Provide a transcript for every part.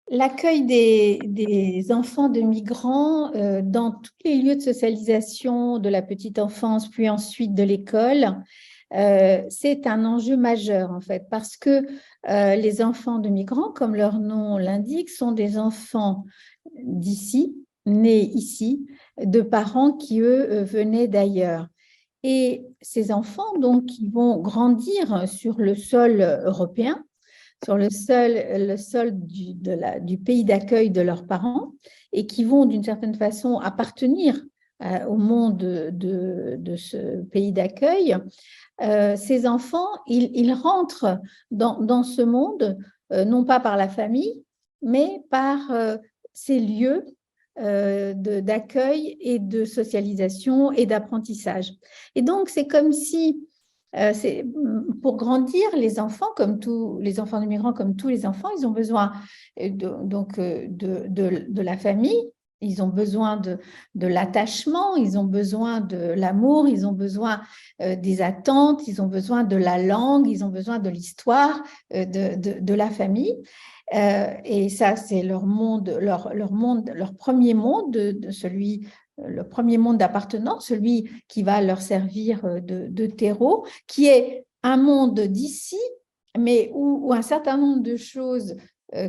L'accueil des enfants de migrants dans tous les lieux de socialisation de la petite enfance, puis ensuite de l'école, c'est un enjeu majeur en fait, parce que les enfants de migrants, comme leur nom l'indique, sont des enfants d'ici, nés ici, de parents qui, eux, venaient d'ailleurs. Et ces enfants, donc, qui vont grandir sur le sol européen, sur le sol du pays d'accueil de leurs parents et qui vont d'une certaine façon appartenir au monde de ce pays d'accueil, ces enfants, ils rentrent dans ce monde, non pas par la famille, mais par ces lieux d'accueil et de socialisation et d'apprentissage. Et donc, c'est comme si pour grandir, les enfants, comme tous les enfants de migrants, comme tous les enfants, ils ont besoin de la famille, ils ont besoin de l'attachement, ils ont besoin de l'amour, ils ont besoin des attentes, ils ont besoin de la langue, ils ont besoin de l'histoire de la famille. Et ça, c'est leur monde, leur premier monde, le premier monde d'appartenance, celui qui va leur servir de terreau, qui est un monde d'ici, mais où un certain nombre de choses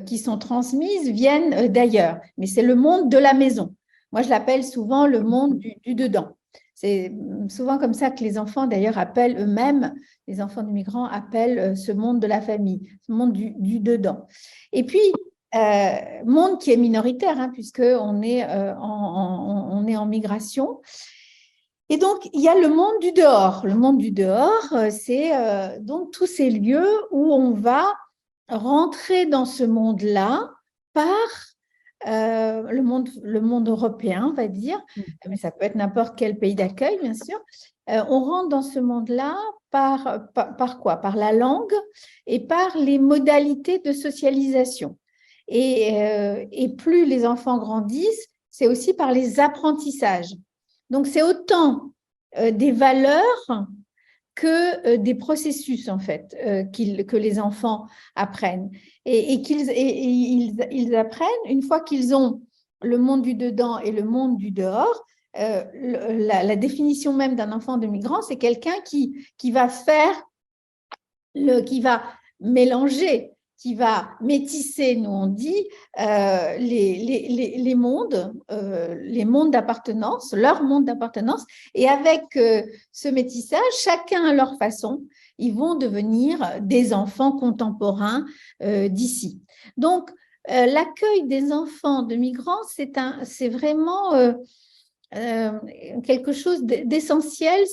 qui sont transmises viennent d'ailleurs. Mais c'est le monde de la maison. Moi, je l'appelle souvent le monde du dedans. C'est souvent comme ça que les enfants, d'ailleurs, appellent eux-mêmes, les enfants de migrants appellent ce monde de la famille, ce monde du dedans. Et puis, monde qui est minoritaire, hein, puisqu'on est, on est en migration. Et donc, il y a le monde du dehors. Le monde du dehors, c'est donc tous ces lieux où on va rentrer dans ce monde-là par le monde européen, on va dire, mais ça peut être n'importe quel pays d'accueil, bien sûr. On rentre dans ce monde-là par quoi? Par la langue et par les modalités de socialisation. Et plus les enfants grandissent, c'est aussi par les apprentissages. Donc, c'est autant des valeurs que des processus, en fait, que les enfants apprennent. Et ils apprennent, une fois qu'ils ont le monde du dedans et le monde du dehors, la définition même d'un enfant de migrant, c'est quelqu'un qui va qui va mélanger, qui va métisser, nous on dit, les mondes d'appartenance, leur monde d'appartenance, et avec ce métissage, chacun à leur façon, ils vont devenir des enfants contemporains d'ici. Donc, l'accueil des enfants de migrants, c'est vraiment quelque chose d'essentiel,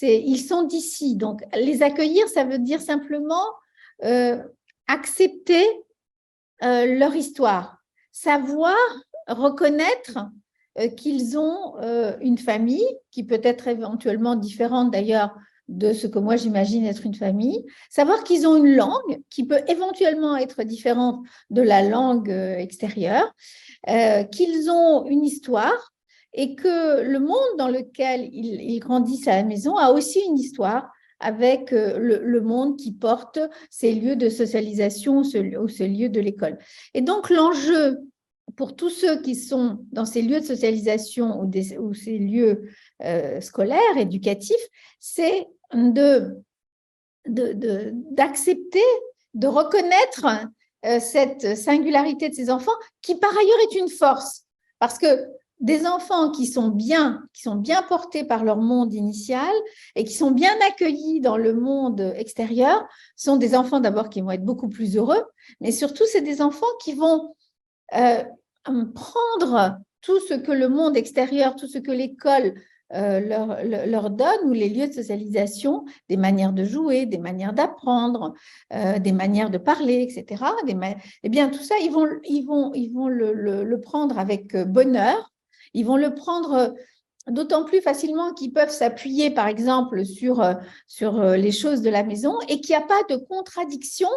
ils sont d'ici. Donc, les accueillir, ça veut dire simplement accepter leur histoire, savoir reconnaître qu'ils ont une famille qui peut être éventuellement différente d'ailleurs de ce que moi j'imagine être une famille, savoir qu'ils ont une langue qui peut éventuellement être différente de la langue extérieure, qu'ils ont une histoire, et que le monde dans lequel ils grandissent à la maison a aussi une histoire avec le monde qui porte ces lieux de socialisation ou ces lieux de l'école. Et donc, l'enjeu pour tous ceux qui sont dans ces lieux de socialisation ou ces lieux scolaires, éducatifs, c'est d'accepter, de reconnaître cette singularité de ces enfants qui, par ailleurs, est une force. Parce que des enfants qui sont bien portés par leur monde initial et qui sont bien accueillis dans le monde extérieur sont des enfants d'abord qui vont être beaucoup plus heureux, mais surtout c'est des enfants qui vont prendre tout ce que le monde extérieur, tout ce que l'école leur donne, ou les lieux de socialisation, des manières de jouer, des manières d'apprendre, des manières de parler, etc. Eh bien, tout ça, ils vont le prendre avec bonheur. Ils vont le prendre d'autant plus facilement qu'ils peuvent s'appuyer, par exemple, sur les choses de la maison et qu'il n'y a pas de contradiction,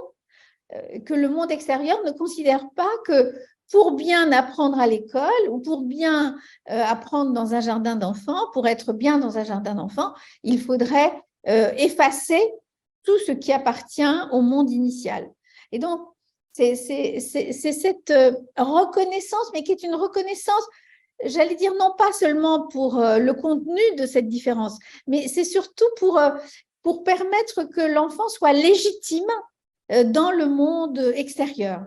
que le monde extérieur ne considère pas que pour bien apprendre à l'école ou pour bien apprendre dans un jardin d'enfants, pour être bien dans un jardin d'enfants, il faudrait effacer tout ce qui appartient au monde initial. Et donc, C'est cette reconnaissance, mais qui est une reconnaissance, j'allais dire, non pas seulement pour le contenu de cette différence, mais c'est surtout pour permettre que l'enfant soit légitime dans le monde extérieur.